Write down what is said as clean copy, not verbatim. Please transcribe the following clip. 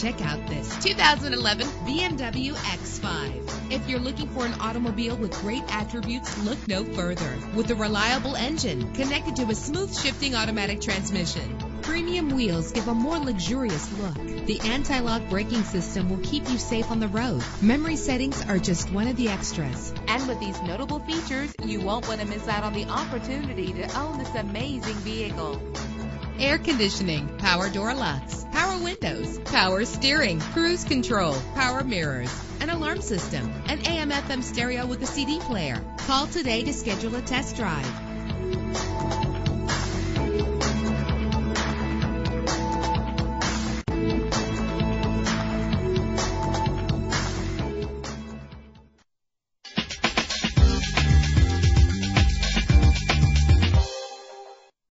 Check out this 2011 BMW X5. If you're looking for an automobile with great attributes, look no further. With a reliable engine connected to a smooth shifting automatic transmission, premium wheels give a more luxurious look. The anti-lock braking system will keep you safe on the road. Memory settings are just one of the extras. And with these notable features, you won't want to miss out on the opportunity to own this amazing vehicle. Air conditioning, power door locks, power windows, power steering, cruise control, power mirrors, an alarm system, an AM/FM stereo with a CD player. Call today to schedule a test drive.